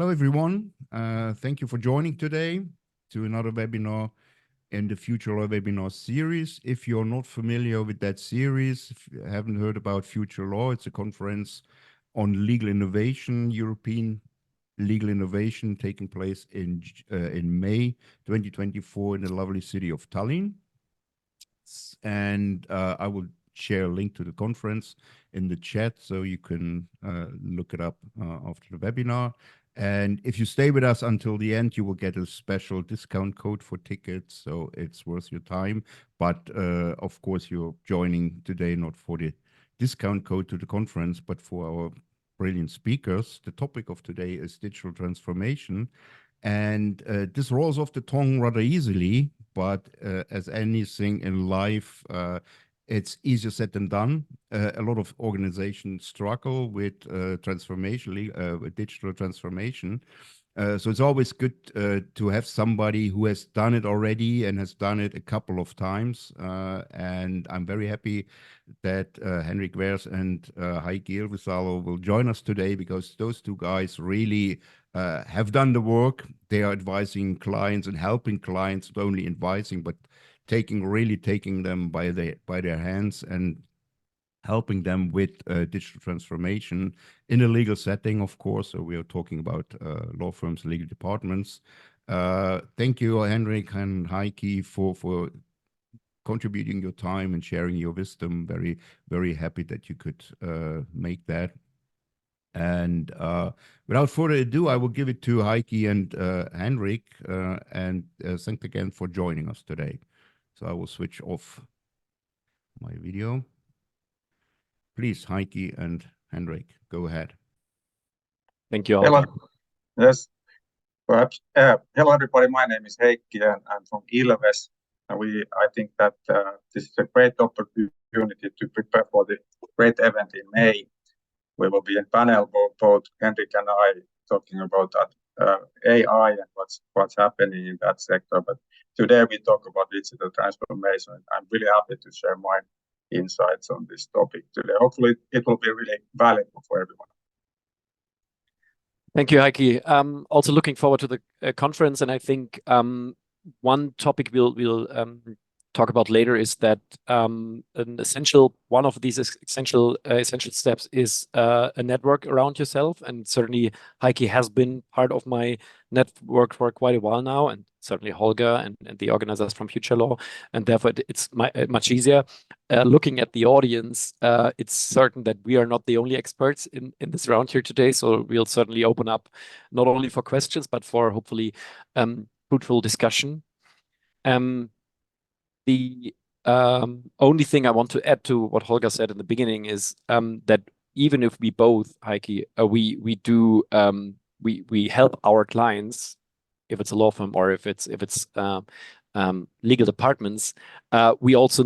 Hello, everyone. Thank you for joining today to another webinar in the Future Law webinar series. If you're not familiar with that series, if you haven't heard about Future Law, it's a conference on legal innovation, European legal innovation, taking place in May 2024 in the lovely city of Tallinn. And I will share a link to the conference in the chat so you can look it up after the webinar. And if you stay with us until the end, you will get a special discount code for tickets, so it's worth your time. But of course, you're joining today not for the discount code to the conference, but for our brilliant speakers. The topic of today is digital transformation. And this rolls off the tongue rather easily, but as anything in life, it's easier said than done. A lot of organizations struggle with transformation, with digital transformation. So it's always good to have somebody who has done it already and has done it a couple of times. And I'm very happy that Henrik Wehrs and Heikki Ilvessalo will join us today, because those two guys really have done the work. They are advising clients and helping clients, not only advising, but really taking them by their hands and helping them with digital transformation in a legal setting, of course. So we are talking about law firms, legal departments. Thank you, Henrik and Heikki, for contributing your time and sharing your wisdom. Very, very happy that you could make that. And without further ado, I will give it to Heikki and Henrik, and thanks again for joining us today. So I will switch off my video. Please, Heikki and Henrik, go ahead. Thank you. Hello. Yes, perhaps. Hello, everybody. My name is Heikki, and I'm from Ilves. And I think that this is a great opportunity to prepare for the great event in May. We will be in panel, both Henrik and I, talking about AI and what's happening in that sector. But today we talk about digital transformation. I'm really happy to share my insights on this topic today. Hopefully it will be really valuable for everyone. Thank you, Heikki. Also looking forward to the conference, and I think one topic we'll talk about later is that one of these essential steps is a network around yourself. And certainly Heikki has been part of my network for quite a while now, and certainly Holger and the organizers from Future Law, and therefore it's much easier. Looking at the audience, it's certain that we are not the only experts in this round here today, so we'll certainly open up not only for questions but for hopefully fruitful discussion. The only thing I want to add to what Holger said in the beginning is that even if we both, Heikki, we help our clients, if it's a law firm or if it's legal departments, we also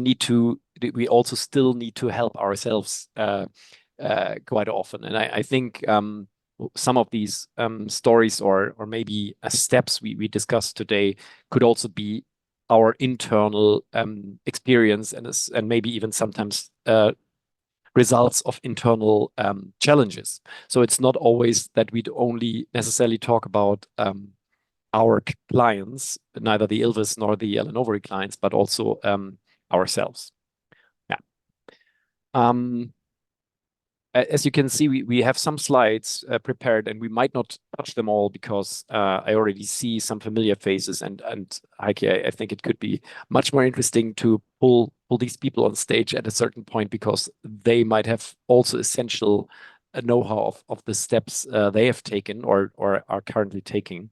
still need to help ourselves quite often. And I think some of these stories or maybe steps we discussed today could also be our internal experience and maybe even sometimes results of internal challenges. So it's not always that we'd only necessarily talk about our clients, neither the Ilves nor the Overy clients, but also ourselves. Yeah. As you can see, we have some slides prepared, and we might not touch them all because I already see some familiar faces. And Heikki, I think it could be much more interesting to pull these people on stage at a certain point, because they might have also essential know-how of the steps they have taken or are currently taking.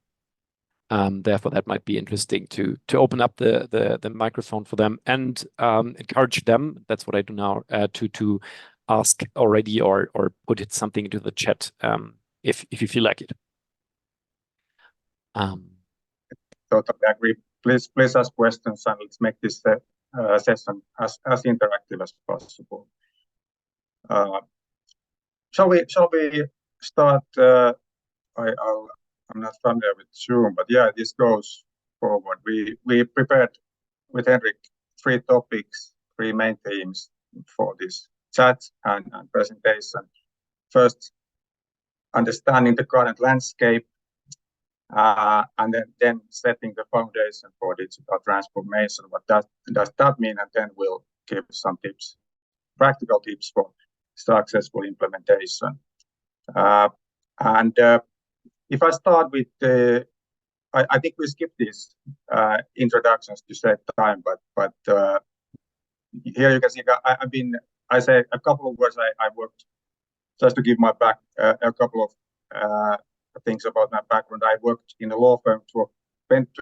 Therefore, that might be interesting to open up the microphone for them and encourage them. That's what I do now, to ask already or put something into the chat if you feel like it. Totally agree. Please ask questions, and let's make this session as interactive as possible. Shall we start? I'm not familiar with Zoom, but yeah, this goes forward. We prepared with Henrik 3 topics, 3 main themes for this chat and presentation. First, understanding the current landscape, and then setting the foundation for digital transformation. What does that mean? And then we'll give some tips, practical tips for successful implementation. If I start with I think we skipped these introductions to save time, but here you can see I say a couple of words. I worked, just to give my back a couple of things about my background. I worked in a law firm for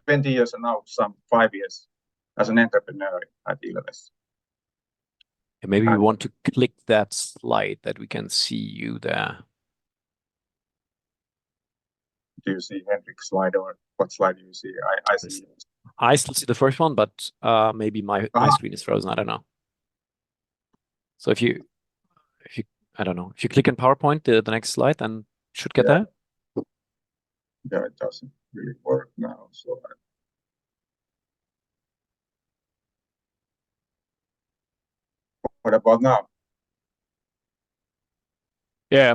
20 years and now some 5 years as an entrepreneur at Ilves. Maybe we want to click that slide that we can see you there. Do you see Henrik's slide, or what slide do you see? I see. I still see the first one, but maybe my screen is frozen. I don't know. So if you I don't know, if you click in PowerPoint, the next slide, then should get there. Yeah, it doesn't really work now. So what about now? Yeah,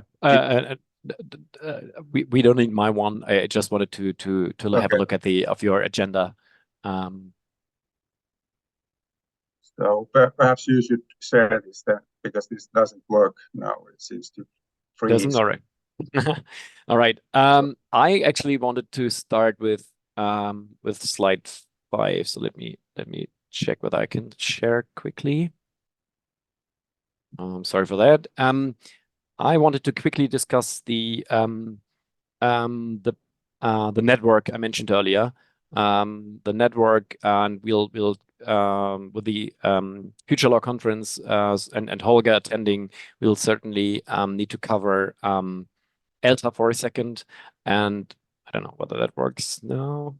we don't need my one. I just wanted to have a look at your agenda. So perhaps you should share this then, because this doesn't work now. It seems to freeze. Doesn't? All right. All right. I actually wanted to start with slide 5. So let me check whether I can share quickly. Sorry for that. I wanted to quickly discuss the network I mentioned earlier. The network, and we'll with the Future Law Conference and Holger attending, we'll certainly need to cover ELTA for a second, and I don't know whether that works now.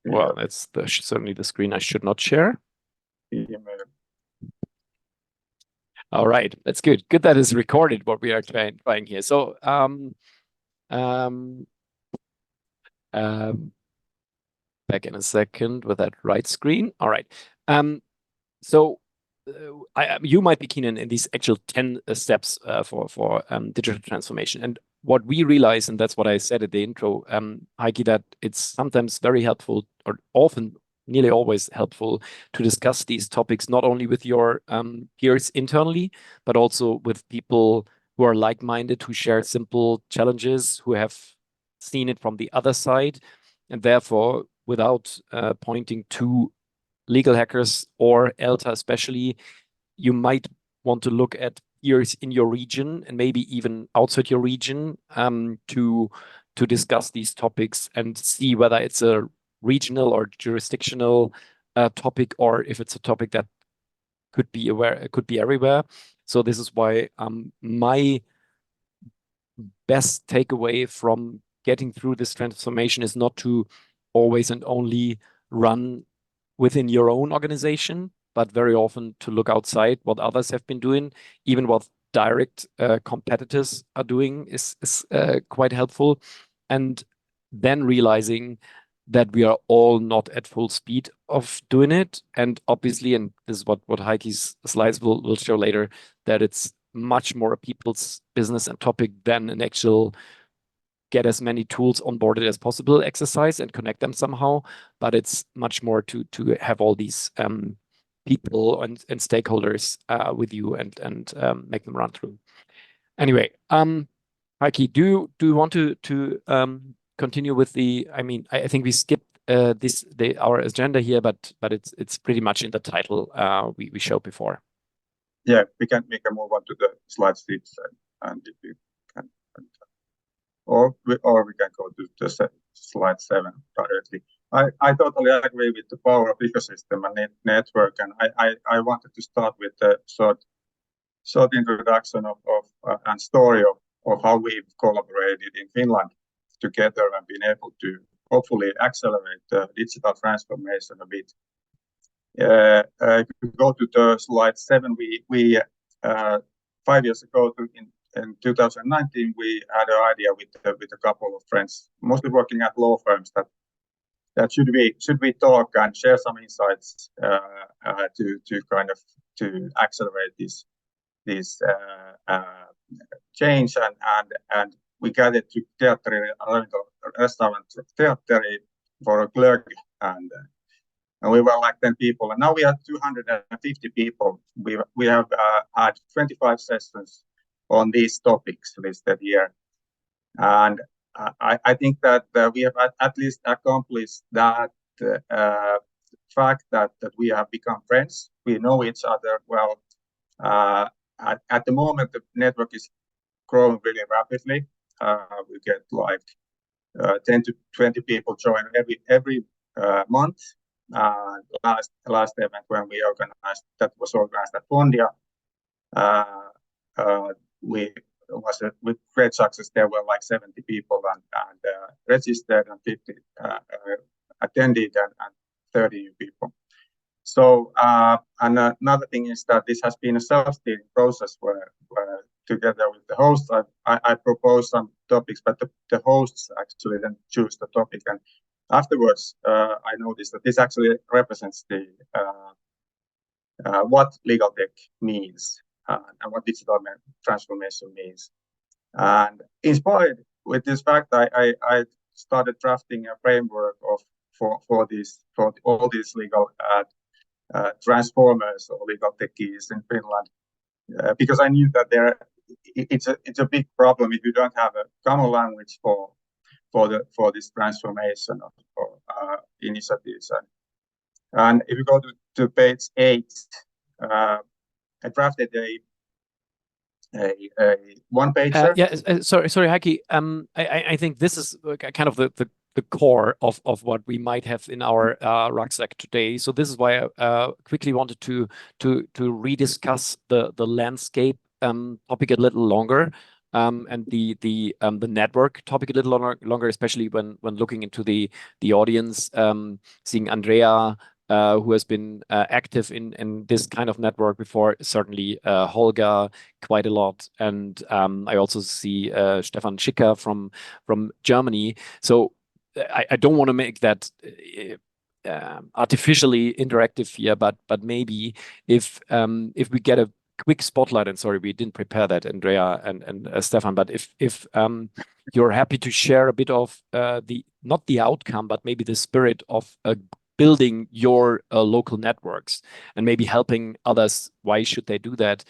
Well, it's certainly the screen I should not share. All right, that's good. Good that is recorded what we are trying here. So back in a second with that right screen. All right. So you might be keen in these actual 10 steps for digital transformation. And what we realize, and that's what I said at the intro, Heikki, that it's sometimes very helpful, or often nearly always helpful, to discuss these topics not only with your peers internally, but also with people who are like-minded, who share simple challenges, who have seen it from the other side, and therefore, without pointing to legal hackers or ELTA especially, you might want to look at peers in your region and maybe even outside your region to discuss these topics and see whether it's a regional or jurisdictional topic, or if it's a topic that could be everywhere. So this is why my best takeaway from getting through this transformation is not to always and only run within your own organization, but very often to look outside what others have been doing. Even what direct competitors are doing is quite helpful. And then realizing that we are all not at full speed of doing it. And obviously, and this is what Heikki's slides will show later, that it's much more a people's business and topic than an actual get as many tools onboarded as possible exercise and connect them somehow. But it's much more to have all these people and stakeholders with you and make them run through. Anyway, Heikki, do you want to continue with the? I mean, I think we skipped our agenda here, but it's pretty much in the title we showed before. Yeah, we can move on to the slide 6, and if you can, or we can go to the slide 7 directly. I totally agree with the power of ecosystem and network, and I wanted to start with a short introduction of and story of how we've collaborated in Finland together and been able to hopefully accelerate the digital transformation a bit. If you go to the slide 7, we 5 years ago in 2019, we had an idea with a couple of friends, mostly working at law firms, that should we talk and share some insights to kind of to accelerate this change and we gathered to restaurant Teatteri for a glögg, and we were like 10 people, and now we have 250 people. We have had 25 sessions on these topics listed here, and I think that we have at least accomplished that fact that we have become friends. We know each other well. At the moment, the network is growing really rapidly. We get like 10 to 20 people join every month. Last event when we organized, that was organized at Fondia, with great success. There were like 70 people and registered, and 50 attended, and 30 new people. So and another thing is that this has been a self-steering process where together with the hosts, I propose some topics, but the hosts actually then choose the topic, and afterwards I noticed that this actually represents the what legal tech means and what digital transformation means. And inspired with this fact, I started drafting a framework for all these legal transformers or legal techies in Finland, because I knew that it's a big problem if you don't have a common language for this transformation of initiatives. And if you go to page 8, I drafted a one-pager. Sorry, Heikki. I think this is kind of the core of what we might have in our rucksack today. So this is why I quickly wanted to rediscuss the landscape topic a little longer, and the network topic a little longer, especially when looking into the audience, seeing Andrea, who has been active in this kind of network before, certainly Holger quite a lot, and I also see Stefan Schicker from Germany. So I don't want to make that artificially interactive here, but maybe if we get a quick spotlight, and sorry we didn't prepare that, Andrea and Stefan, but if you're happy to share a bit of not the outcome, but maybe the spirit of building your local networks and maybe helping others, why should they do that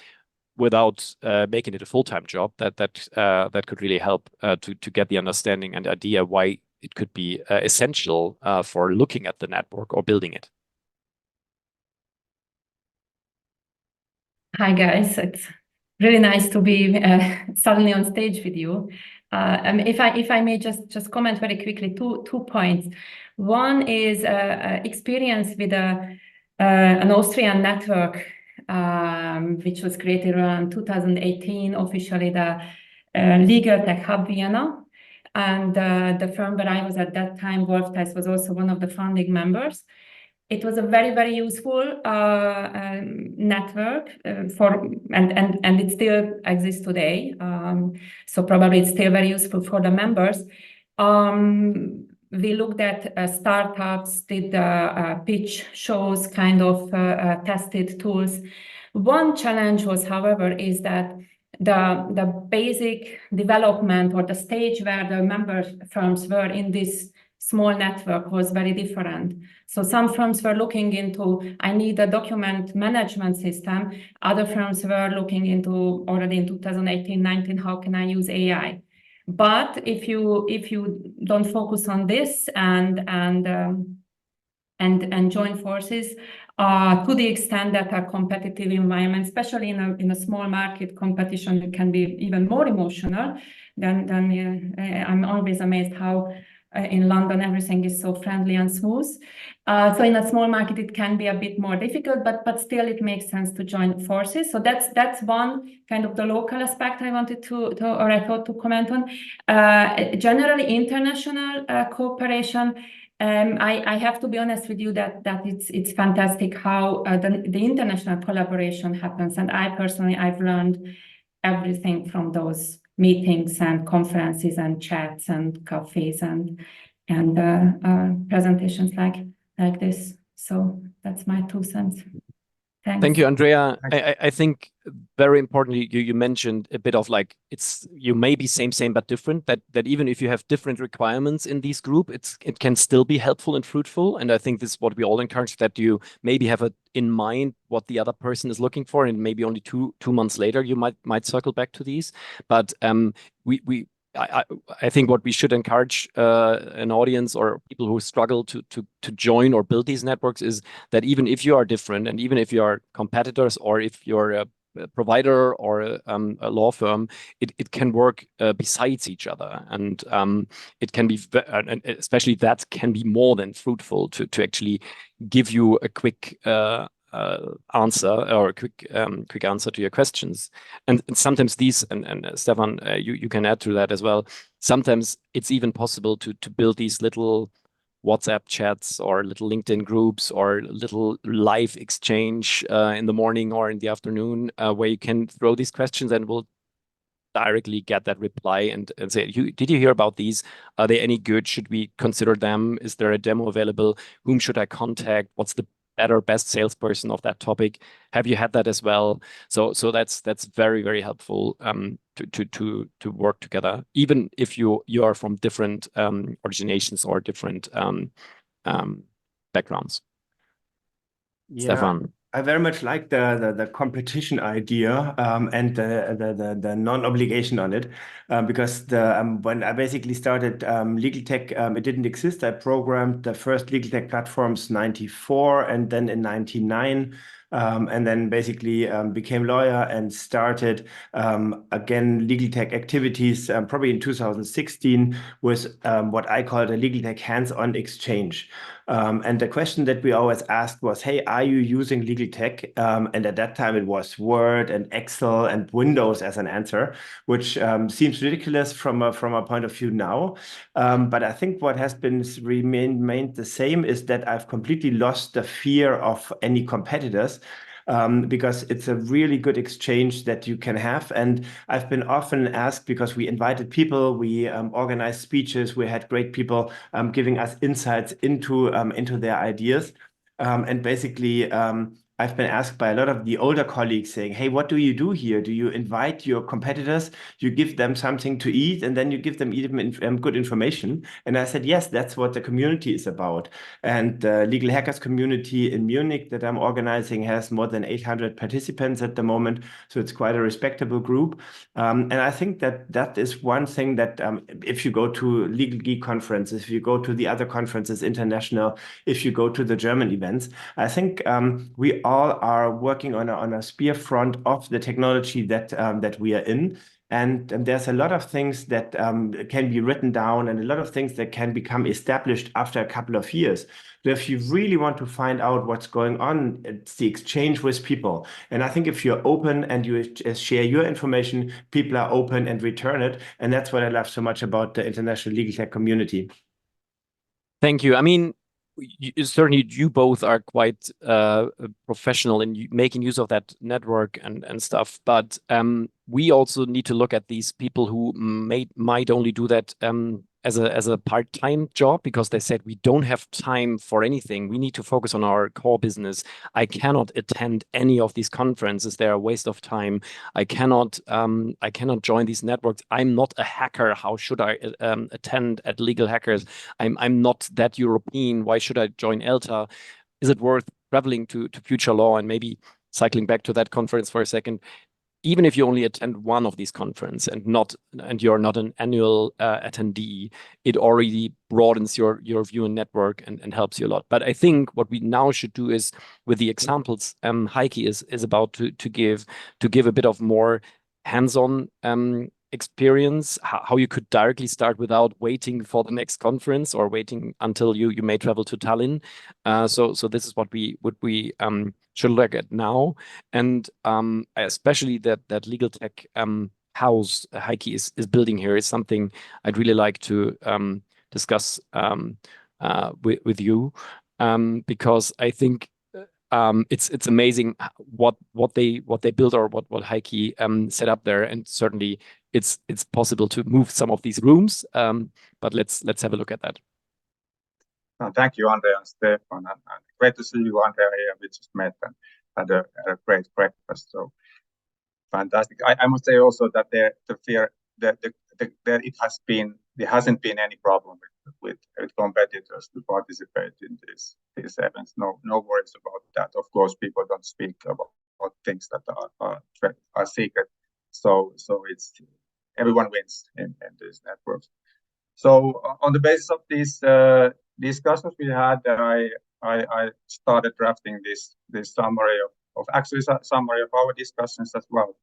without making it a full-time job, that could really help to get the understanding and idea why it could be essential for looking at the network or building it. Hi guys, it's really nice to be suddenly on stage with you. If I may just comment very quickly, two points. One is experience with an Austrian network which was created around 2018, officially the Legal Tech Hub Vienna. And the firm where I was at that time, Wehrs, was also one of the founding members. It was a very, very useful network and it still exists today. So probably it's still very useful for the members. We looked at startups, did pitch shows, kind of tested tools. One challenge was, however, is that the basic development or the stage where the member firms were in this small network was very different. So some firms were looking into, I need a document management system. Other firms were looking into, already in 2018-19, how can I use AI? But if you don't focus on this and join forces, to the extent that a competitive environment, especially in a small market competition, it can be even more emotional. Then I'm always amazed how in London everything is so friendly and smooth. So in a small market it can be a bit more difficult, but still it makes sense to join forces. So that's one kind of the local aspect I wanted I thought to comment on. Generally international cooperation. I have to be honest with you that it's fantastic how the international collaboration happens, and I've learned everything from those meetings and conferences and chats and cafes and presentations like this. So that's my 2 cents. Thanks. Thank you, Andrea. I think very importantly, you mentioned a bit of like, you may be same but different, that even if you have different requirements in these group, it can still be helpful and fruitful. And I think this is what we all encourage, that you maybe have in mind what the other person is looking for, and maybe only two months later you might circle back to these. But I think what we should encourage an audience or people who struggle to join or build these networks is that even if you are different, and even if you are competitors, or if you're a provider or a law firm, it can work besides each other, and it can be, and especially that can be more than fruitful to actually give you a quick answer, or a quick answer to your questions. And sometimes these, and Stefan, you can add to that as well. Sometimes it's even possible to build these little WhatsApp chats or little LinkedIn groups or little live exchange in the morning or in the afternoon, where you can throw these questions and we'll directly get that reply and say, did you hear about these? Are they any good? Should we consider them? Is there a demo available? Whom should I contact? What's the best salesperson of that topic? Have you had that as well? So that's very, very helpful to work together, even if you are from different originations or different backgrounds. Yeah. Stefan. I very much like the competition idea and the non-obligation on it, because when I basically started legal tech, it didn't exist. I programmed the first legal tech platforms 94 and then in 99. And then basically became lawyer and started again legal tech activities probably in 2016 with what I call the legal tech hands-on exchange. And the question that we always asked was, hey, are you using legal tech? And at that time it was Word and Excel and Windows as an answer, which seems ridiculous from a point of view now. But I think what has been remained the same is that I've completely lost the fear of any competitors. Because it's a really good exchange that you can have. And I've been often asked, because we invited people, we organized speeches, we had great people giving us insights into their ideas. And basically, I've been asked by a lot of the older colleagues saying, hey, what do you do here? Do you invite your competitors, you give them something to eat, and then you give them even good information? And I said, yes, that's what the community is about. And the Legal Hackers community in Munich that I'm organizing has more than 800 participants at the moment. So it's quite a respectable group. And I think that is one thing that if you go to Legal Geek conferences, if you go to the other conferences, international, if you go to the German events, I think we all are working on a spear front of the technology that we are in. And there's a lot of things that can be written down and a lot of things that can become established after a couple of years. So if you really want to find out what's going on, it's the exchange with people. And I think if you're open and you share your information, people are open and return it. And that's what I love so much about the international legal tech community. Thank you. I mean, certainly you both are quite professional in making use of that network and stuff, but we also need to look at these people who might only do that as a part-time job, because they said we don't have time for anything. We need to focus on our core business. I cannot attend any of these conferences. They're a waste of time. I cannot join these networks. I'm not a hacker. How should I attend at Legal Hackers? I'm not that European. Why should I join ELTA? Is it worth traveling to Future Law? And maybe cycling back to that conference for a second, even if you only attend one of these conferences and you're not an annual attendee, it already broadens your view and network and helps you a lot. But I think what we now should do is, with the examples Heikki is about to give a bit of more hands-on experience, how you could directly start without waiting for the next conference or waiting until you may travel to Tallinn. So this is what we should look at now, and especially that legal tech house Heikki is building here is something I'd really like to discuss with you, because I think it's amazing what they built, or what Heikki set up there, and certainly it's possible to move some of these rooms, but let's have a look at that. Thank you, Andre and Stefan, and great to see you, Andre. We just met and had a great breakfast. So fantastic. I must say also that there hasn't been any problem with competitors to participate in these events. No worries about that. Of course, people don't speak about things that are secret. So it's everyone wins in these networks. So on the basis of these discussions we had, I started drafting this summary of summary of our discussions as well,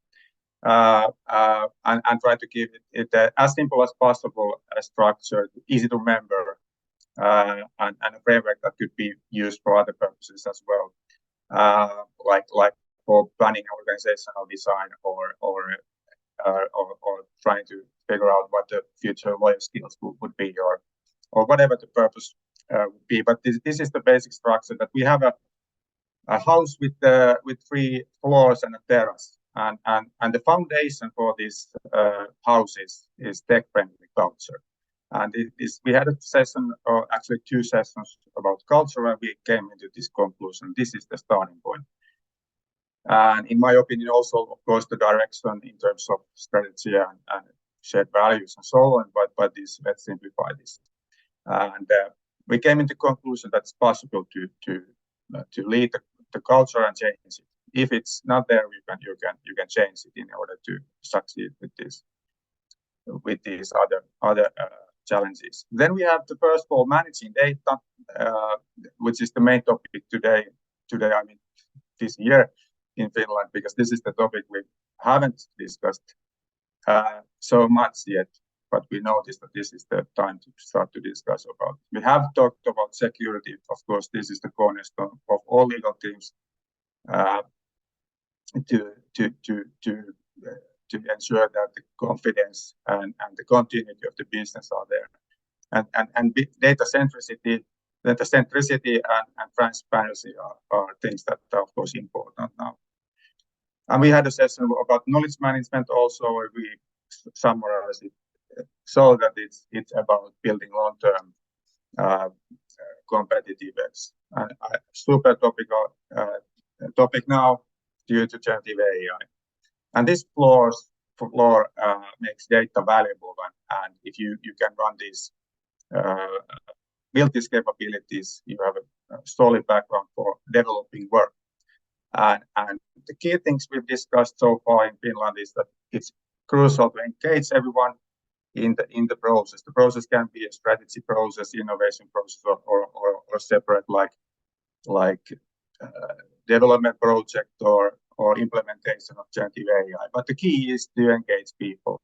and try to keep it as simple as possible, structured, easy to remember, and a framework that could be used for other purposes as well, like for planning organizational design or trying to figure out what the future lawyer skills would be, or whatever the purpose would be. But this is the basic structure, that we have a house with 3 floors and a terrace, and the foundation for this house is tech-friendly culture. And we had a session, or actually 2 sessions, about culture, and we came into this conclusion. This is the starting point. And in my opinion, also, of course, the direction in terms of strategy and shared values and so on. But let's simplify this. And we came into the conclusion that it's possible to lead the culture and change it. If it's not there, you can change it in order to succeed with these other challenges. Then we have the first of all managing data, which is the main topic today. I mean, this year in Finland, because this is the topic we haven't discussed so much yet, but we noticed that this is the time to start to discuss about. We have talked about security. Of course, this is the cornerstone of all legal teams to ensure that the confidence and the continuity of the business are there, and data centricity and transparency are things that are of course important now. And we had a session about knowledge management also, where we summarize it so that it's about building long-term competitive edge. And super topic now due to generative AI. And this floor makes data valuable, and if you can run these, build these capabilities, you have a solid background for developing work. And the key things we've discussed so far in Finland is that it's crucial to engage everyone in the process. The process can be a strategy process, innovation process, or separate like development project or implementation of generative AI. But the key is to engage people.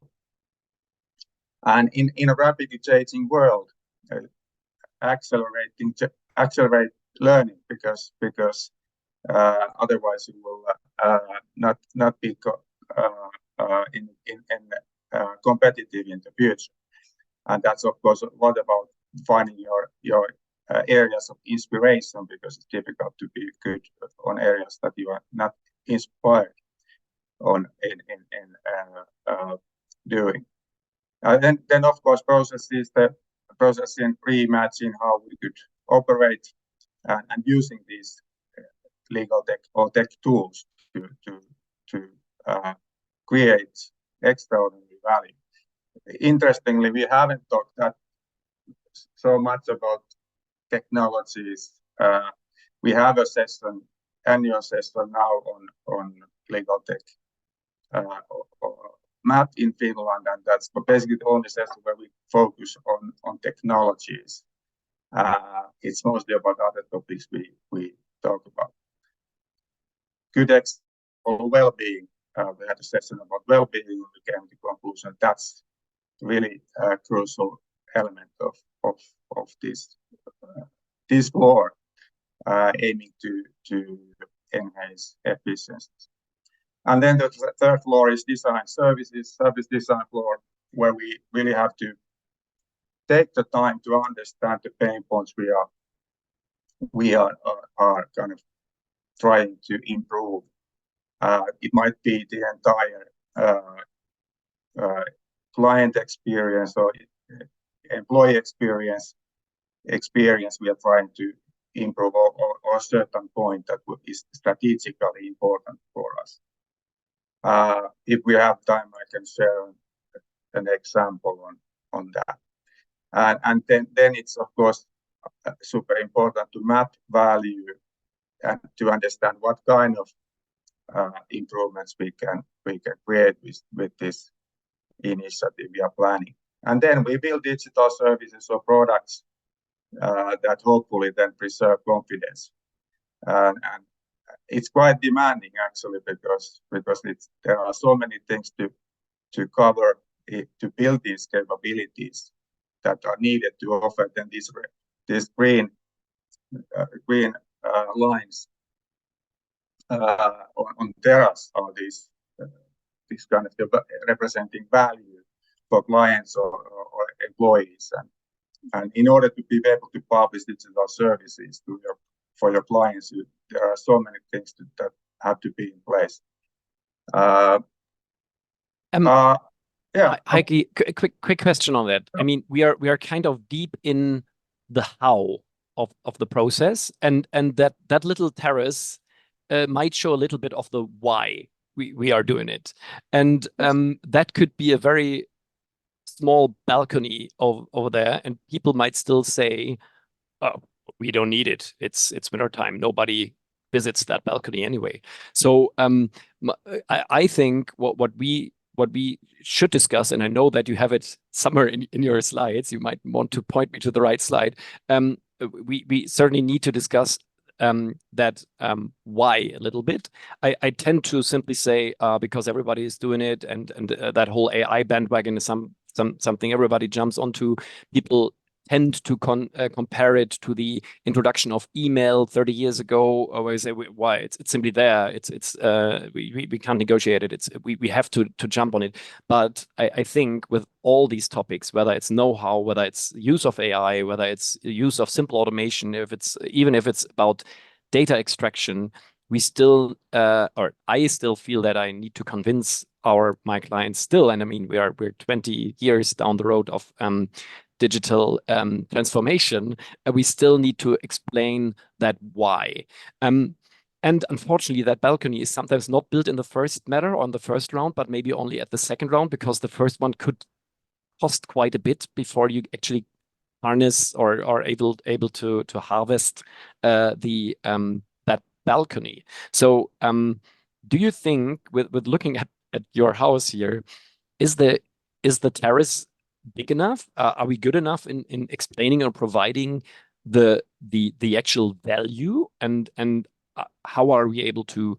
And in a rapidly changing world, accelerate learning, because otherwise you will not be competitive in the future. And that's of course a lot about finding your areas of inspiration, because it's difficult to be good on areas that you are not inspired on in doing. Then of course processes, the processing, reimagining how we could operate and using these legal tech or tech tools to create extraordinary value. Interestingly, we haven't talked that so much about technologies. We have a annual session now on legal tech map in Finland, and that's basically the only session where we focus on technologies. It's mostly about other topics we talk about. Good or well-being. We had a session about well-being, and we came to the conclusion that's really a crucial element of this floor, aiming to enhance efficiency. And then the third floor is design services, service design floor, where we really have to take the time to understand the pain points we are kind of trying to improve. It might be the entire client experience or employee experience we are trying to improve, or a certain point that is strategically important for us. If we have time, I can share an example on that. And then it's of course super important to map value and to understand what kind of improvements we can create with this initiative we are planning. And then we build digital services or products that hopefully then preserve confidence. And it's quite demanding actually because there are so many things to cover to build these capabilities that are needed to offer then these green lines on terrace are these kind of representing value for clients or employees, and in order to be able to publish digital services for your clients, there are so many things that have to be in place. Yeah, Heikki, quick question on that. I mean, we are kind of deep in the how of the process, and that little terrace might show a little bit of the why we are doing it, and that could be a very small balcony over there, and people might still say, "Oh, we don't need it. It's winter time. Nobody visits that balcony anyway." So I think what we should discuss, and I know that you have it somewhere in your slides. You might want to point me to the right slide. We certainly need to discuss that why a little bit. I tend to simply say because everybody is doing it, and that whole AI bandwagon is something everybody jumps onto. People tend to compare it to the introduction of email 30 years ago, where we say, why? It's simply there. We can't negotiate it. We have to jump on it. But I think with all these topics, whether it's know-how, whether it's use of AI, whether it's use of simple automation, even if it's about data extraction, we still, or I still feel that I need to convince my clients still. And I mean, we're 20 years down the road of digital transformation, we still need to explain that why. And unfortunately, that balcony is sometimes not built in the first matter on the first round, but maybe only at the second round, because the first one could cost quite a bit before you actually harness or are able to harvest that balcony. So do you think, with looking at your house here, is the terrace big enough? Are we good enough in explaining or providing the actual value, and how are we able to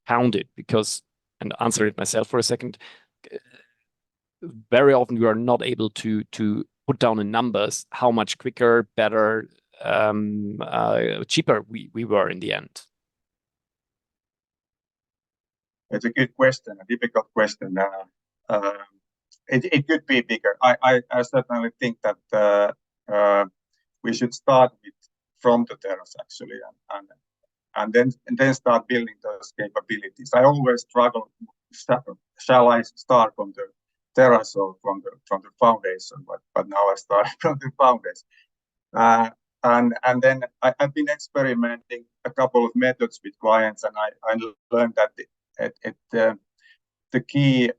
count it? Because, and answer it myself for a second, very often we are not able to put down in numbers how much quicker, better, cheaper we were in the end. It's a good question, a difficult question. It could be bigger. I certainly think that we should start from the terrace actually, and then start building those capabilities. I always struggle. Shall I start from the terrace or from the foundation? But now I start from the foundation. And then I've been experimenting a couple of methods with clients, and I learned that the key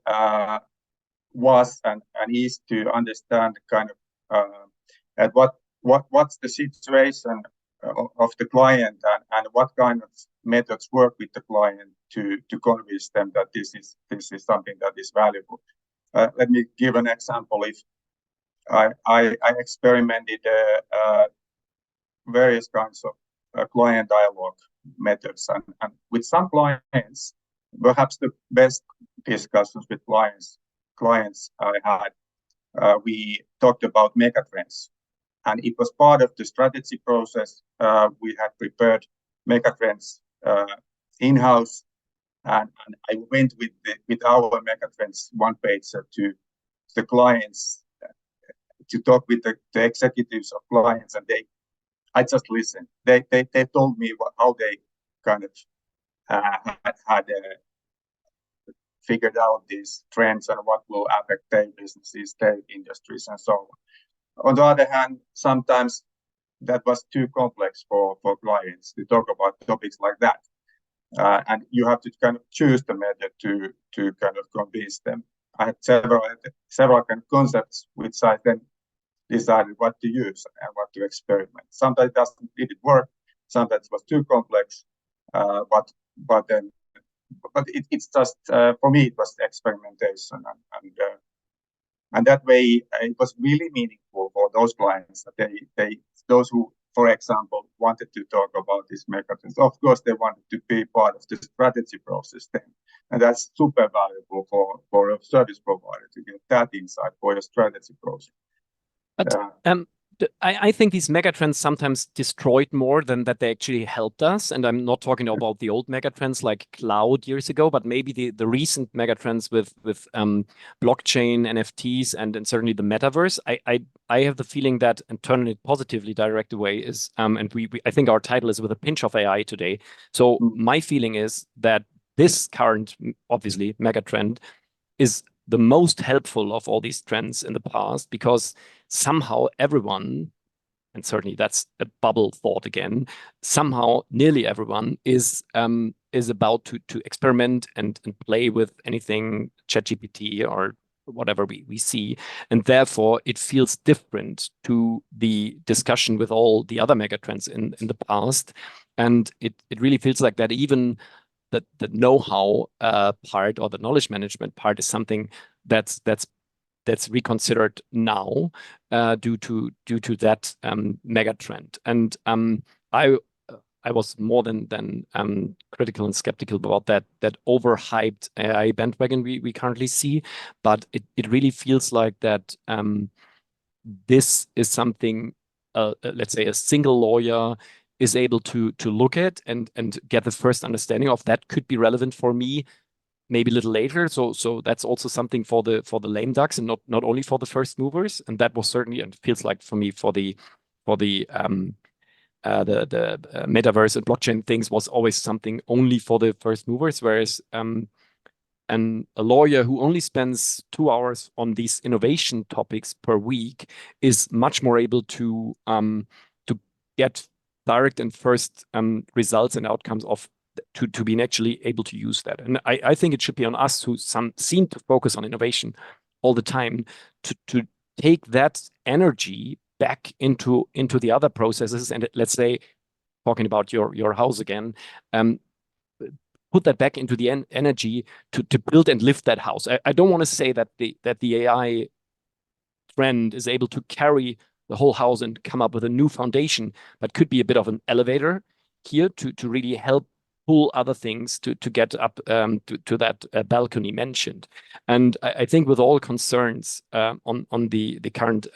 was and is to understand kind of at what's the situation of the client, and what kind of methods work with the client to convince them that this is something that is valuable. Let me give an example. If I experimented various kinds of client dialogue methods, and with some clients, perhaps the best discussions with clients I had, we talked about megatrends, and it was part of the strategy process. We had prepared megatrends in-house, and I went with our megatrends one page to the clients to talk with the executives of clients, and I just listened. They told me how they kind of had figured out these trends and what will affect their businesses, their industries, and so on. On the other hand, sometimes that was too complex for clients to talk about topics like that. and you have to kind of choose the method to kind of convince them. I had several kind of concepts which I then decided what to use and what to experiment. Sometimes it doesn't really work. Sometimes it was too complex, but it's just for me it was experimentation, and that way it was really meaningful for those clients that those who, for example, wanted to talk about these megatrends. Of course, they wanted to be part of the strategy process then, and that's super valuable for a service provider to get that insight for your strategy process. But I think these megatrends sometimes destroyed more than that they actually helped us. And I'm not talking about the old megatrends like cloud years ago, but maybe the recent megatrends with blockchain, NFTs, and certainly the metaverse. I have the feeling that, and turning it positively direct away is, and I think our title is with a pinch of AI today. So my feeling is that this current, obviously, megatrend is the most helpful of all these trends in the past, because somehow everyone, and certainly that's a bubble thought again, somehow nearly everyone is about to experiment and play with anything ChatGPT or whatever we see. And therefore it feels different to the discussion with all the other megatrends in the past. And it really feels like that even the know-how part or the knowledge management part is something that's reconsidered now due to that mega trend. And I was more than critical and skeptical about that overhyped AI bandwagon we currently see, but it really feels like that this is something let's say a single lawyer is able to look at and get the first understanding of. That could be relevant for me maybe a little later. So that's also something for the lame ducks and not only for the first movers. And that was certainly, and feels like for me, for the metaverse and blockchain things was always something only for the first movers. Whereas a lawyer who only spends 2 hours on these innovation topics per week is much more able to get direct and first results and outcomes of to being actually able to use that. And I think it should be on us who seem to focus on innovation all the time to take that energy back into the other processes. And let's say, talking about your house again, put that back into the energy to build and lift that house. I don't want to say that the AI trend is able to carry the whole house and come up with a new foundation, but could be a bit of an elevator here to really help pull other things to get up to that balcony mentioned. And I think with all concerns on the current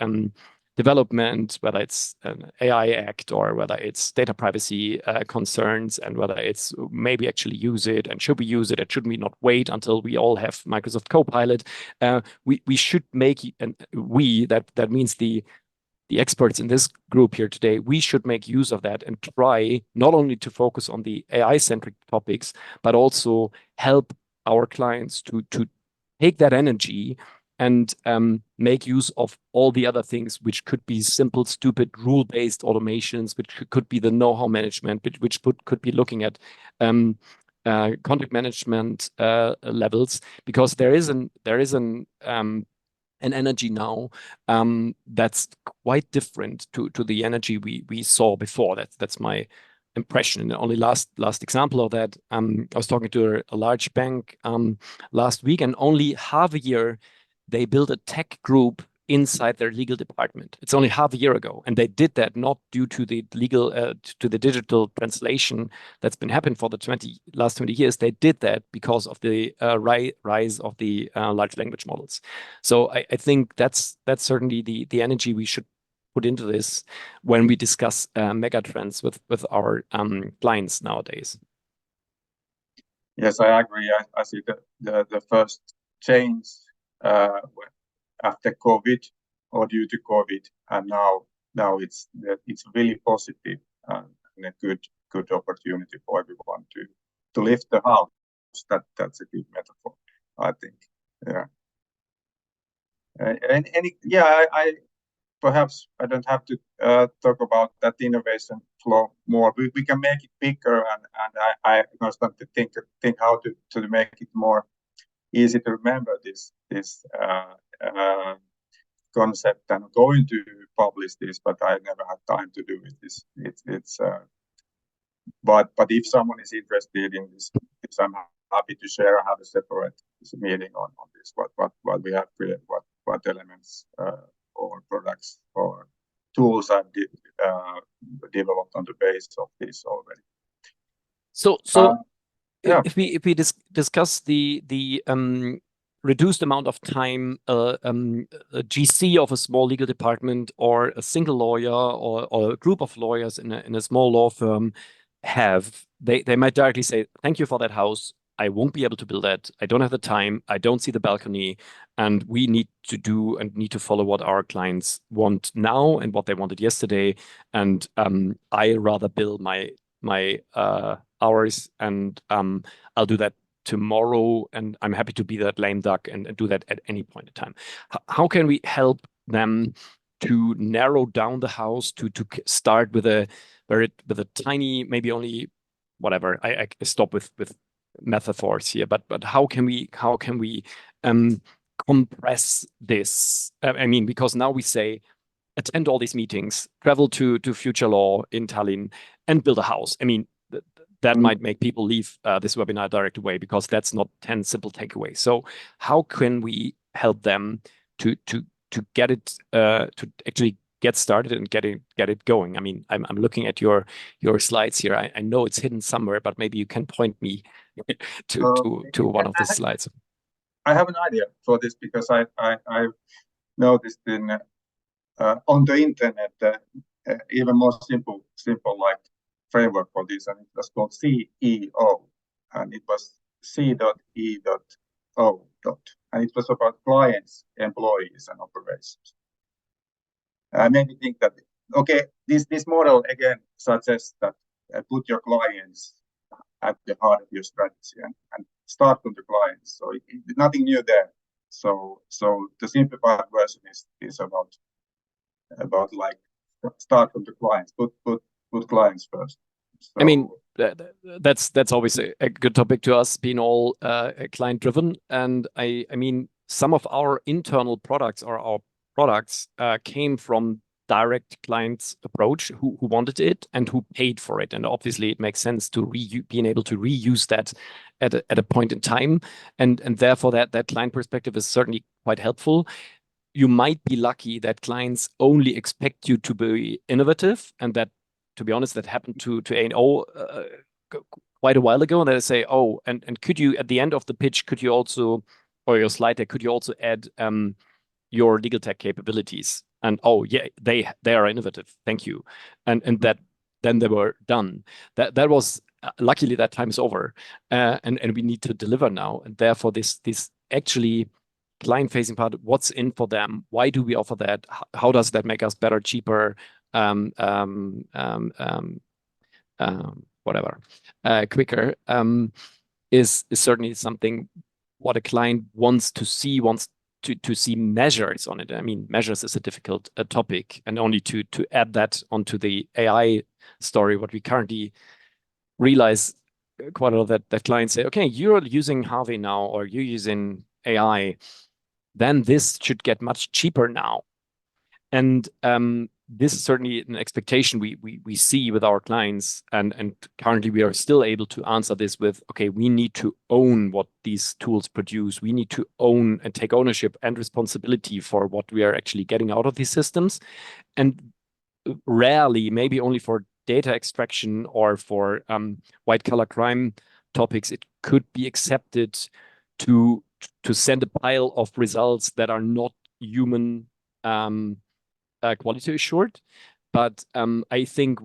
development, whether it's an AI Act or whether it's data privacy concerns, and whether it's maybe actually use it and should we use it and should we not wait until we all have Microsoft Copilot, we should make, and that means the experts in this group here today, we should make use of that and try not only to focus on the AI-centric topics, but also help our clients to take that energy and make use of all the other things, which could be simple, stupid, rule-based automations, which could be the know-how management, which could be looking at contact management levels, because there is an energy now that's quite different to the energy we saw before. That's my impression. And the only last example of that, I was talking to a large bank last week, and only half a year they built a tech group inside their legal department. It's only half a year ago, and they did that not due to the legal to the digital translation that's been happening for the last 20 years. They did that because of the rise of the large language models. So I think that's certainly the energy we should put into this when we discuss mega trends with our clients nowadays. Yes, I agree. I see the first change after COVID or due to COVID, and now it's really positive and a good opportunity for everyone to lift the house. That's a good metaphor, I think. Yeah. I perhaps I don't have to talk about that innovation flow more. We can make it bigger, and I constantly think how to make it more easy to remember this concept. And going to publish this, but I never had time to do it. But if someone is interested in this, I'm happy to share. I have a separate meeting on this. What we have created, what elements or products or tools I've developed on the basis of this already. So yeah. if we discuss the reduced amount of time a GC of a small legal department or a single lawyer or a group of lawyers in a small law firm have, they might directly say, thank you for that house. I won't be able to build that. I don't have the time. I don't see the balcony. And we need to do and need to follow what our clients want now and what they wanted yesterday. And I rather bill my hours, and I'll do that tomorrow. And I'm happy to be that lame duck and do that at any point in time. How can we help them to narrow down the house, to start with a tiny, maybe only whatever, I stop with metaphors here, but how can we compress this? I mean, because now we say attend all these meetings, travel to Future Law in Tallinn, and build a house. I mean, that might make people leave this webinar direct away, because that's not 10 simple takeaways. So how can we help them to get it to actually get started and get it going? I mean, I'm looking at your slides here. I know it's hidden somewhere, but maybe you can point me to one of the slides. I have an idea for this, because I noticed on the internet even more simple like framework for this, and it was called CEO, and it was C.E.O. and it was about clients, employees, and operations. I made me think that, okay, this model again suggests that put your clients at the heart of your strategy and start from the clients. So nothing new there. So the simplified version is about like start from the clients, put clients first. So, I mean, that's always a good topic to us, being all client driven. And I mean, some of our internal products or our products came from direct clients approach who wanted it and who paid for it. And obviously it makes sense to being able to reuse that at a point in time. And therefore that client perspective is certainly quite helpful. You might be lucky that clients only expect you to be innovative, and that, to be honest, that happened to A&O quite a while ago. And they say, oh, and could you, at the end of the pitch, could you also, or your slide deck, could you also add your legal tech capabilities? And oh yeah, they are innovative. Thank you. And that then they were done. That was luckily that time is over, and we need to deliver now. And therefore, this actually client-facing part, what's in for them? Why do we offer that? How does that make us better, cheaper, whatever, quicker? Is certainly something what a client wants to see, to see measures on it. I mean, measures is a difficult topic, and only to add that onto the AI story, what we currently realize quite a lot that clients say, okay, you're using Harvey now, or you're using AI, then this should get much cheaper now. And this is certainly an expectation we see with our clients, and currently we are still able to answer this with, okay, we need to own what these tools produce. We need to own and take ownership and responsibility for what we are actually getting out of these systems. And rarely, maybe only for data extraction or for white collar crime topics, it could be accepted to send a pile of results that are not human quality assured. But I think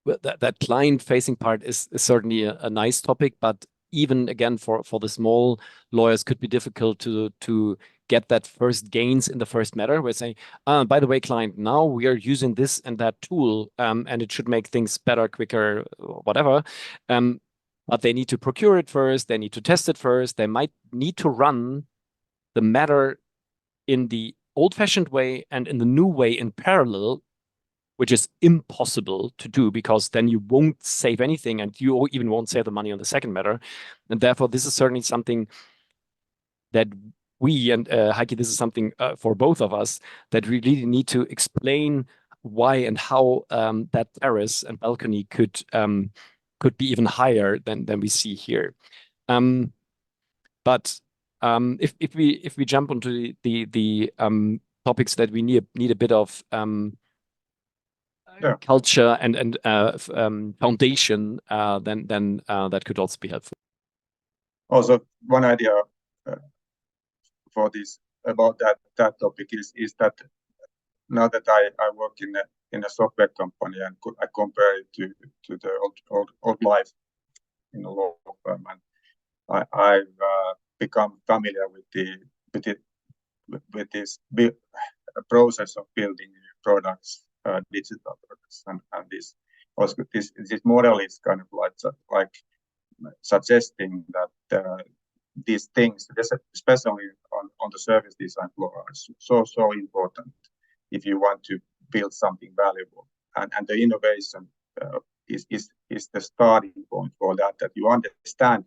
that client facing part is certainly a nice topic, but even again for the small lawyers could be difficult to get that first gains in the first matter. We're saying, by the way, client, now we are using this and that tool, and it should make things better, quicker, whatever. But they need to procure it first. They need to test it first. They might need to run the matter in the old-fashioned way and in the new way in parallel, which is impossible to do, because then you won't save anything and you even won't save the money on the second matter. And therefore, this is certainly something that we, and Heikki, this is something for both of us, that we really need to explain why and how that terrace and balcony could be even higher than we see here. But if we jump onto the topics that we need a bit of culture and foundation, then that could also be helpful. Also, one idea for this about that topic is that now that I work in a software company and I compare it to the old life in a law firm, and I've become familiar with this process of building products, digital products, and this model is kind of like suggesting that these things, especially on the service design floor, are so important if you want to build something valuable, and the innovation is the starting point for that you understand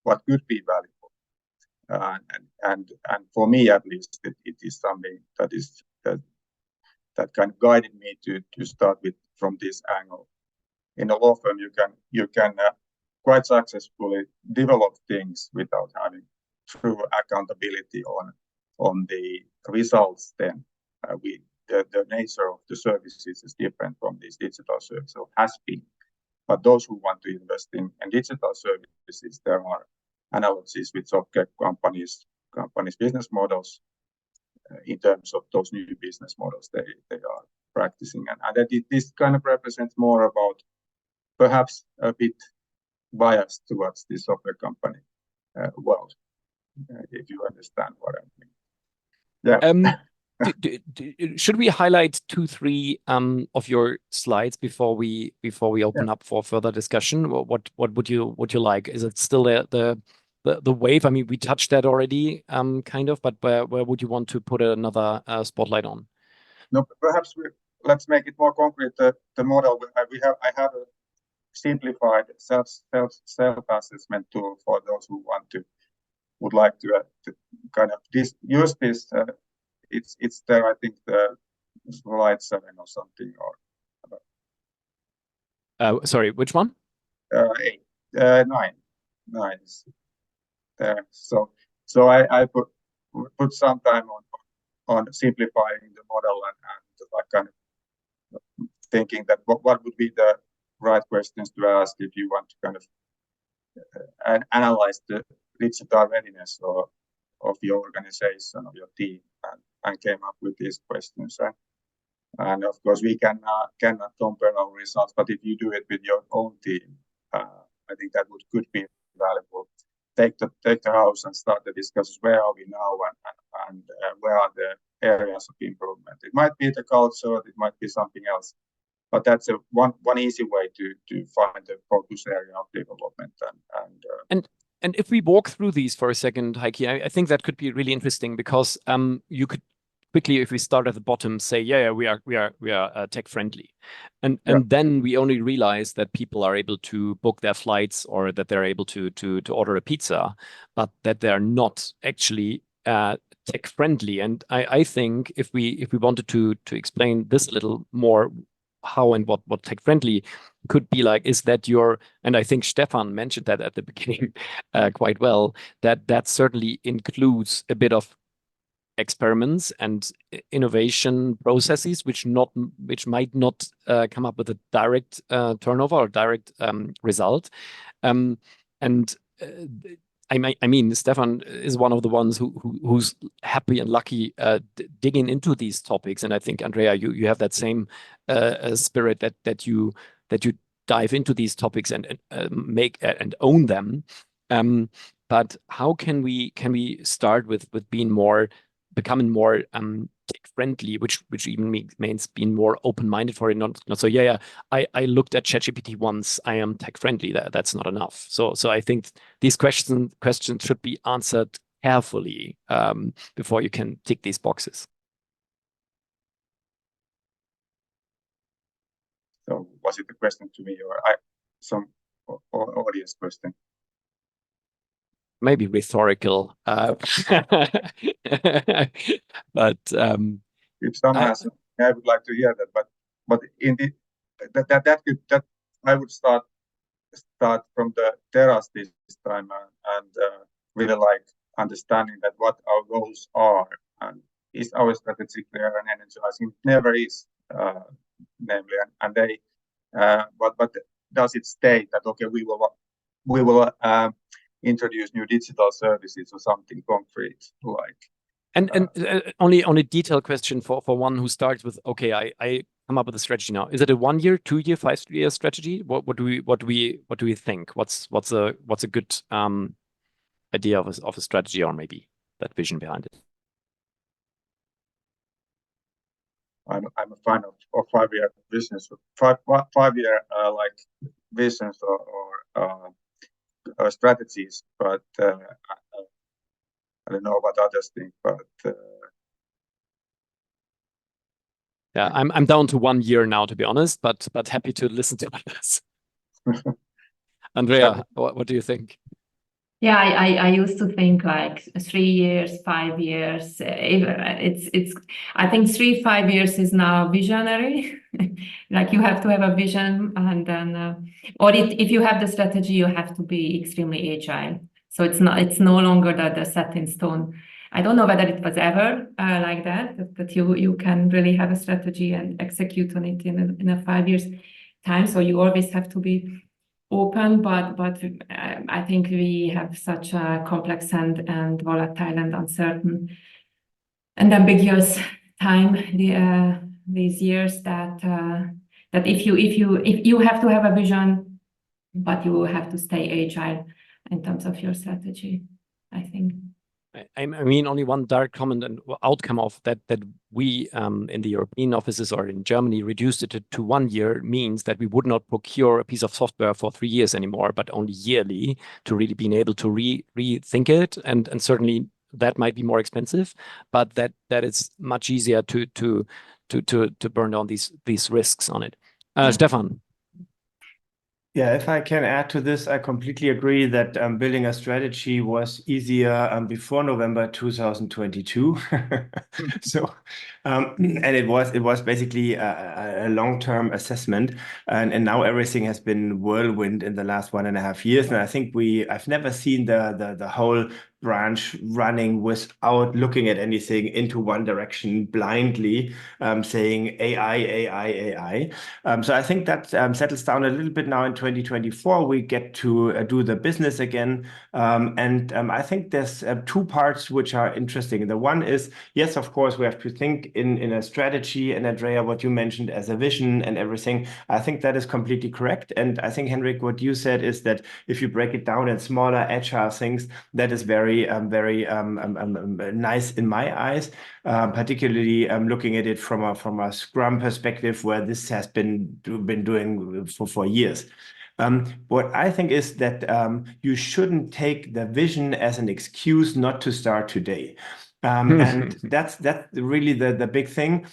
what could be valuable, and for me at least it is something that kind of guided me to start with from this angle. In a law firm, you can quite successfully develop things without having true accountability on the results. Then the nature of the services is different from these digital services, or has been. But those who want to invest in digital services, there are analogies with software companies' business models in terms of those new business models they are practicing, and that this kind of represents more about perhaps a bit biased towards the software company world, if you understand what I mean. Yeah. Should we highlight 2-3 of your slides before we open up for further discussion? What would you like? Is it still the wave? I mean, we touched that already, kind of, but where would you want to put another spotlight on? No, perhaps let's make it more concrete. The model I have a simplified self-assessment tool for those who would like to kind of use this. It's there, I think, the slide 7 or something, or sorry, which one? 8, 9 is there. So I put some time on simplifying the model and like kind of thinking that what would be the right questions to ask if you want to kind of analyze the digital readiness of your organization, of your team, and came up with these questions. And of course, we cannot compare our results, but if you do it with your own team, I think that could be valuable. Take the house and start the discussions. Where are we now, and where are the areas of improvement? It might be the culture, it might be something else, but that's one easy way to find the focus area of development. And if we walk through these for a second, Heikki, I think that could be really interesting, because you could quickly, if we start at the bottom, say, yeah, we are tech friendly, and then we only realize that people are able to book their flights, or that they're able to order a pizza, but that they're not actually tech friendly. And I think if we wanted to explain this a little more, how and what tech friendly could be like, is that and I think Stefan mentioned that at the beginning quite well, that certainly includes a bit of experiments and innovation processes, which might not come up with a direct turnover or direct result. I mean, Stefan is one of the ones who's happy and lucky digging into these topics, and I think, Andrea, you have that same spirit that you dive into these topics and make and own them. But how can we start with becoming more tech friendly, which even means being more open-minded for it, not so I looked at ChatGPT once, I am tech friendly. That's not enough. So I think these questions should be answered carefully before you can tick these boxes. was it a question to me or some audience question? Maybe rhetorical, but if someone has, I would like to hear that. But in the that I would start from the terrace this time and really like understanding that what our goals are and is our strategy clear and energizing? It never is, namely, and they but does it state that okay we will introduce new digital services or something concrete like? And only on a detailed question for one who starts with, okay, I come up with a strategy now. Is it a 1 year, 2 year, 5 year strategy? What do we think? What's a good idea of a strategy or maybe that vision behind it? I'm a fan of 5 year visions, 5 year like visions or strategies, but I don't know what others think, but yeah, I'm down to 1 year now, to be honest, but happy to listen to others. Andrea, what do you think? Yeah, I used to think like 3 years, 5 years. I think 3-5 years is now visionary. Like you have to have a vision, and then or if you have the strategy, you have to be extremely agile. So it's no longer the set in stone. I don't know whether it was ever like that you can really have a strategy and execute on it in a 5 years time. So you always have to be open, but I think we have such a complex and volatile and uncertain and ambiguous time these years that if you have to have a vision, but you have to stay agile in terms of your strategy, I think. I mean, only one direct comment and outcome of that we in the European offices or in Germany reduced it to 1 year means that we would not procure a piece of software for 3 years anymore, but only yearly to really being able to rethink it. And certainly that might be more expensive, but that is much easier to burn down these risks on it. Stefan. Yeah, if I can add to this, I completely agree that building a strategy was easier before November 2022. So, and it was basically a long-term assessment, and now everything has been whirlwind in the last 1.5 years. And I think I've never seen the whole branch running without looking at anything into one direction blindly, saying AI. So I think that settles down a little bit now in 2024. We get to do the business again. And I think there's 2 parts which are interesting. The one is, yes, of course, we have to think in a strategy. And Andrea, what you mentioned as a vision and everything, I think that is completely correct. And I think, Henrik, what you said is that if you break it down in smaller, agile things, that is very nice in my eyes, particularly looking at it from a Scrum perspective, where this has been doing for years. What I think is that you shouldn't take the vision as an excuse not to start today. And that's really the big thing.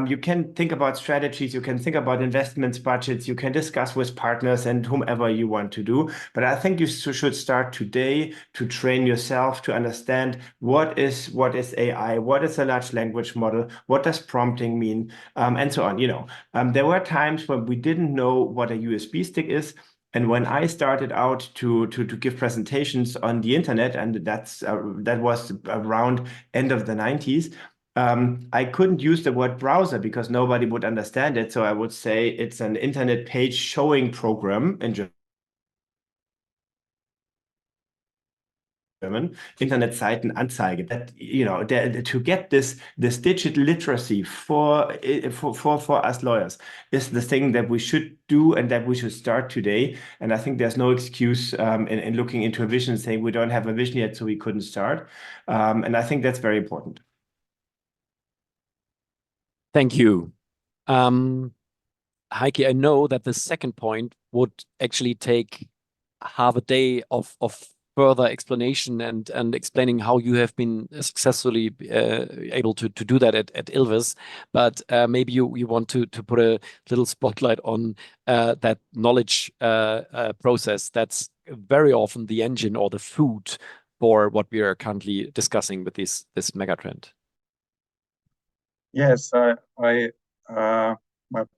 You can think about strategies, you can think about investments, budgets, you can discuss with partners and whomever you want to do. But I think you should start today to train yourself to understand what is AI, what is a large language model, what does prompting mean, and so on. There were times when we didn't know what a USB stick is. And when I started out to give presentations on the internet, and that was around end of the 90s, I couldn't use the word browser because nobody would understand it. So I would say it's an internet page showing program in German, Internetseitenanzeige. That to get this digital literacy for us lawyers is the thing that we should do and that we should start today. And I think there's no excuse in looking into a vision saying we don't have a vision yet, so we couldn't start. And I think that's very important. Thank you. Heikki, I know that the second point would actually take half a day of further explanation and explaining how you have been successfully able to do that at Ilves. But maybe you want to put a little spotlight on that knowledge process that's very often the engine or the food for what we are currently discussing with this megatrend. Yes, my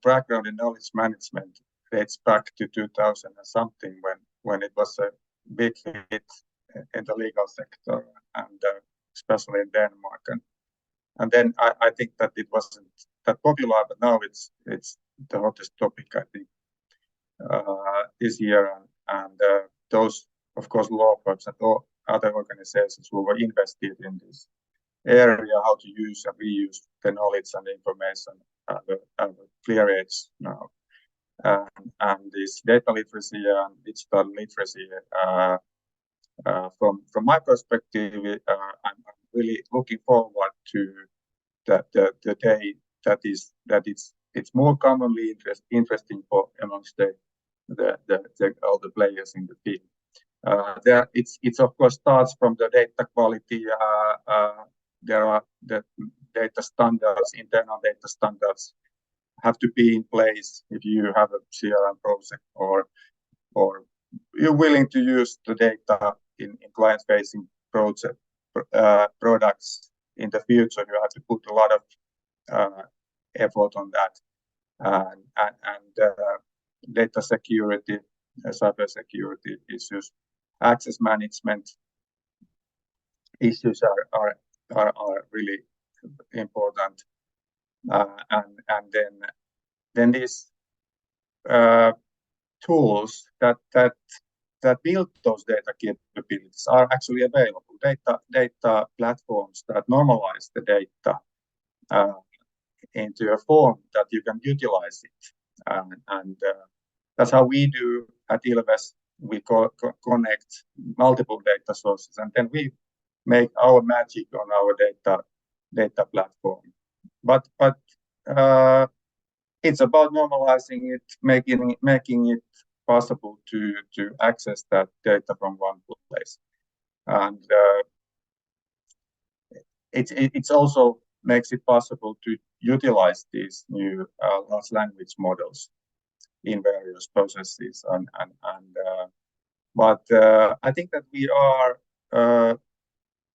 background in knowledge management dates back to 2000 and something when it was a big hit in the legal sector and especially in Denmark. And then I think that it wasn't that popular, but now it's the hottest topic, I think, this year. And those, of course, law firms and all other organizations who were invested in this area, how to use and reuse the knowledge and the information at a clear edge now. And this data literacy and digital literacy, from my perspective, I'm really looking forward to the day that it's more commonly interesting for amongst all the players in the field. It's of course starts from the data quality. There are the data standards, internal data standards have to be in place if you have a CRM project or you're willing to use the data in client-facing products in the future. You have to put a lot of effort on that, and data security, cyber security issues, access management issues are really important, and then these tools that build those data capabilities are actually available. Data platforms that normalize the data into a form that you can utilize it, and that's how we do at Ilves. We connect multiple data sources, and then we make our magic on our data platform. But it's about normalizing it, making it possible to access that data from one place, and it also makes it possible to utilize these new large language models in various processes. But I think that we are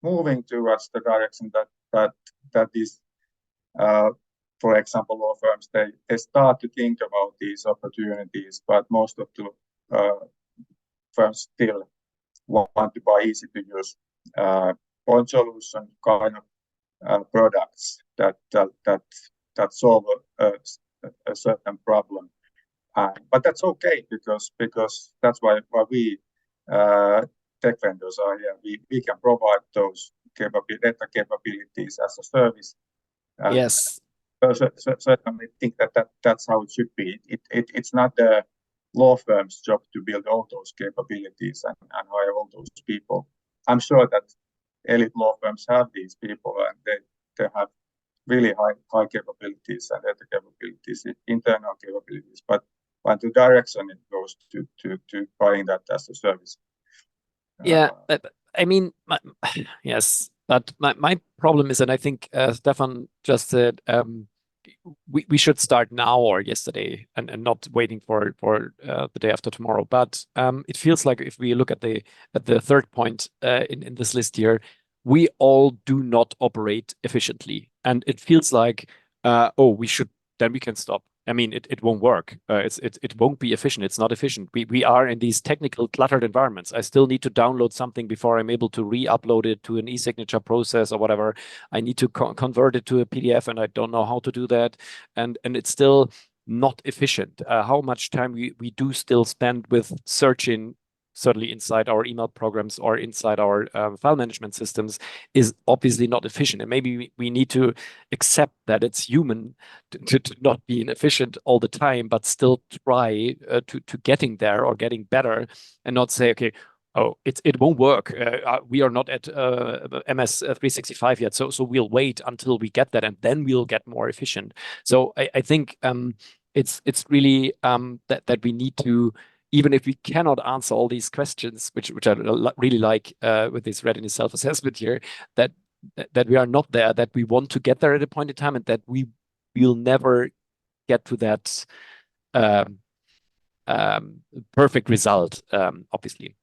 moving towards the direction that is, for example, law firms, they start to think about these opportunities, but most of the firms still want to buy easy to use point solution kind of products that solve a certain problem. But that's okay because that's why we tech vendors are here. We can provide those data capabilities as a service. Yes. Certainly think that's how it should be. It's not the law firm's job to build all those capabilities and hire all those people. I'm sure that elite law firms have these people and they have really high capabilities and data capabilities, internal capabilities, but the direction it goes to buying that as a service. Yeah, I mean, yes, but my problem is, and I think Stefan just said, we should start now or yesterday and not waiting for the day after tomorrow. But it feels like if we look at the third point in this list here, we all do not operate efficiently, and it feels like we can stop. I mean, it won't work. It won't be efficient. It's not efficient. We are in these technical cluttered environments. I still need to download something before I'm able to re-upload it to an e-signature process or whatever. I need to convert it to a PDF, and I don't know how to do that. And it's still not efficient. How much time we do still spend with searching, certainly inside our email programs or inside our file management systems, is obviously not efficient. And maybe we need to accept that it's human to not be inefficient all the time, but still try to getting there or getting better, and not say, okay, it won't work. We are not at MS 365 yet, so we'll wait until we get that, and then we'll get more efficient. So I think it's really that we need to even if we cannot answer all these questions, which I really like with this readiness self-assessment here, that we are not there, that we want to get there at a point in time, and that we will never get to that perfect result, obviously.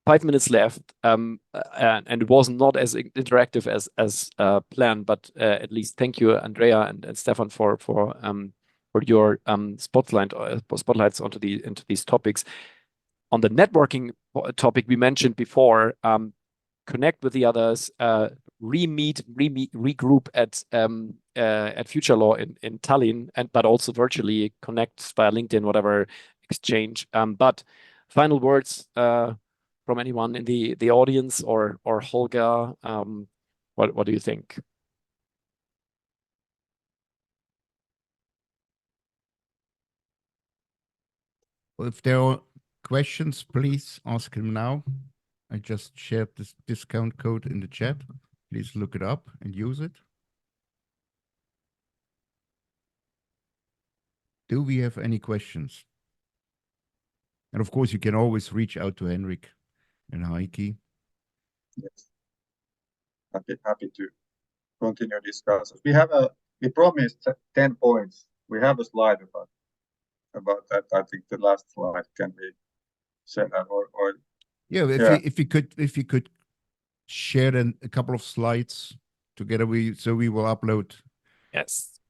5 minutes left, and it was not as interactive as planned, but at least thank you, Andrea and Stefan, for your spotlights into these topics. On the networking topic we mentioned before, connect with the others, regroup at Future Law in Tallinn, but also virtually connect via LinkedIn, whatever exchange. But final words from anyone in the audience, or Holger, what do you think? Well, if there are questions, please ask him now. I just shared this discount code in the chat. Please look it up and use it. Do we have any questions? And of course, you can always reach out to Henrik and Heikki. Yes. Happy to continue discussions. We promised 10 points. We have a slide about that. I think the last slide can be sent or yeah, if you could share then a couple of slides together, we will upload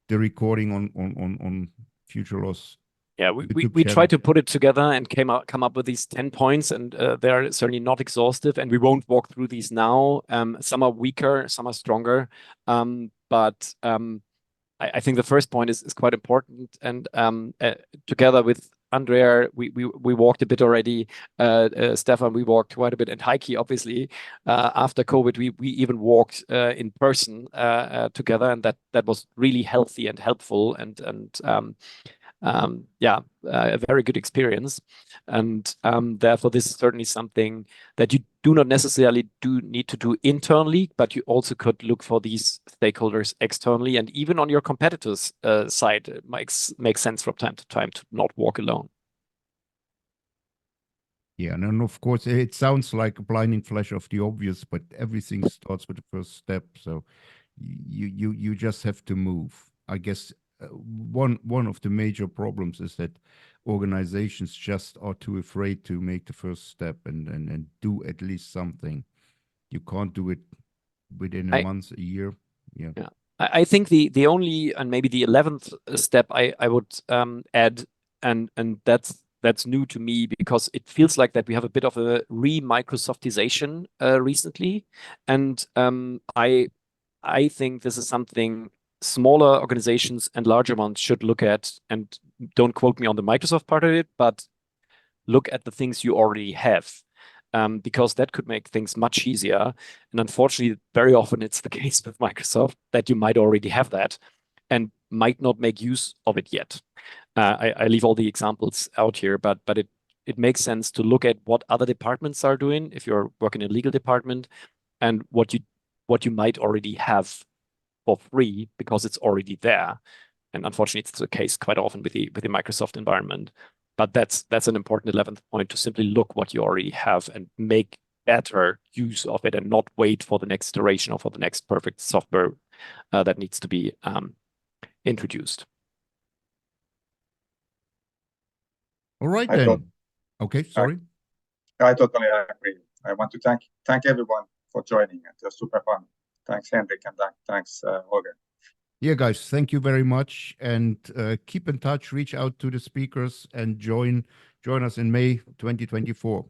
the recording on Future Law's. Yeah, we tried to put it together and come up with these 10 points, and they're certainly not exhaustive, and we won't walk through these now. Some are weaker, some are stronger, but I think the first point is quite important, and together with Andrea, we walked a bit already. Stefan, we walked quite a bit, and Heikki, obviously, after COVID, we even walked in person together, and that was really healthy and helpful, and a very good experience. And therefore, this is certainly something that you do not necessarily need to do internally, but you also could look for these stakeholders externally, and even on your competitors' side, it makes sense from time to time to not walk alone. Yeah, and then of course it sounds like a blinding flash of the obvious, but everything starts with the first step. So you just have to move. I guess one of the major problems is that organizations just are too afraid to make the first step and do at least something. You can't do it within a month, a year. Yeah. I think the only, and maybe the 11th step I would add, and that's new to me, because it feels like that we have a bit of a re-Microsoftization recently, and I think this is something smaller organizations and larger ones should look at. And don't quote me on the Microsoft part of it, but look at the things you already have, because that could make things much easier. And unfortunately, very often it's the case with Microsoft that you might already have that and might not make use of it yet. I leave all the examples out here, but it makes sense to look at what other departments are doing if you're working in a legal department, and what you might already have for free because it's already there. And unfortunately, it's the case quite often with the Microsoft environment. But that's an important 11th point, to simply look what you already have and make better use of it, and not wait for the next iteration or for the next perfect software that needs to be introduced. All right, then. Okay, sorry. I totally agree. I want to thank everyone for joining. It was super fun. Thanks, Henrik, and thanks, Holger. Yeah, guys, thank you very much, and keep in touch. Reach out to the speakers and join us in May 2024.